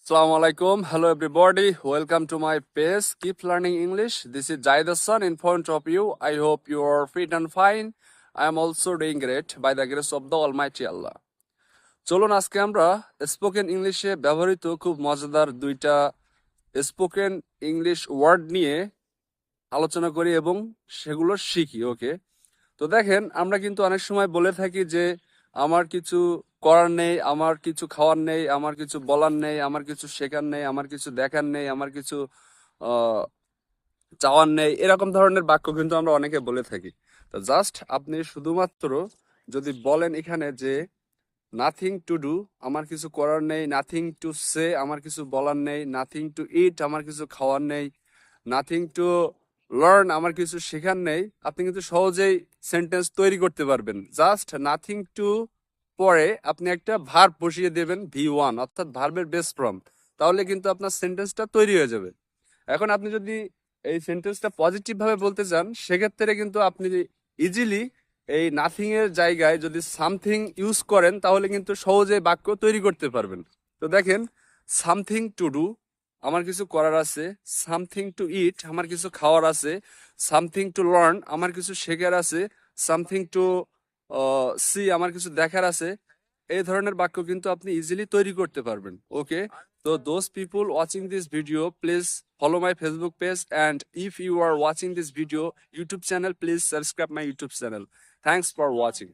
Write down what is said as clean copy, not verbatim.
Assalamu alaikum. Hello everybody. Welcome to my page. Keep learning English. This is Jai Hassan in front of you. I hope you are fit and fine. I am also doing great by the grace of the Almighty Allah. চলুন আজকে আমরা spoken ইংলিশে ব্যবহৃত খুব মজাদার দুইটা spoken English word নিয়ে আলোচনা করি এবং সেগুলো শিখি। ওকে, তো দেখেন, আমরা কিন্তু অনেক সময় বলে থাকি যে আমার কিছু করার নেই, আমার কিছু খাওয়ার নেই, আমার কিছু বলার নেই, আমার কিছু শেখার নেই, আমার কিছু দেখার নেই, আমার কিছু আহ, চাওয়ার নেই, এরকম ধরনের বাক্য কিন্তু আমরা অনেকে বলে থাকি। তো জাস্ট আপনি শুধুমাত্র যদি বলেন এখানে যে নাথিং টু ডু, আমার কিছু করার নেই, নাথিং টু সে, আমার কিছু বলার নেই, নাথিং টু ইট, আমার কিছু খাওয়ার নেই, নাথিং টু লার্ন, আমার কিছু শেখার নেই, আপনি কিন্তু সহজেই সেন্টেন্স তৈরি করতে পারবেন। জাস্ট নাথিং টু পরে আপনি একটা ভার্ব বসিয়ে দেবেন V1, অর্থাৎ ভার্বের বেস ফর্ম, তাহলে কিন্তু আপনার সেন্টেন্সটা তৈরি হয়ে যাবে। এখন আপনি যদি এই সেন্টেন্সটা পজিটিভ ভাবে বলতে চান, সেক্ষেত্রে কিন্তু আপনি ইজিলি এই নাথিং এর জায়গায় যদি সামথিং ইউজ করেন, তাহলে কিন্তু সহজে বাক্য তৈরি করতে পারবেন। তো দেখেন, সামথিং টু ডু, আমার কিছু করার আছে, সামথিং টু ইট, আমার কিছু খাওয়ার আছে, সামথিং টু লার্ন, আমার কিছু শেখার আছে, সামথিং টু সি, আমার কিছু দেখার আছে। এই ধরনের বাক্য কিন্তু আপনি ইজিলি তৈরি করতে পারবেন। ওকে, so those people watching this video, please follow my Facebook page, and if you are watching this video YouTube channel, please subscribe my YouTube channel. Thanks for watching.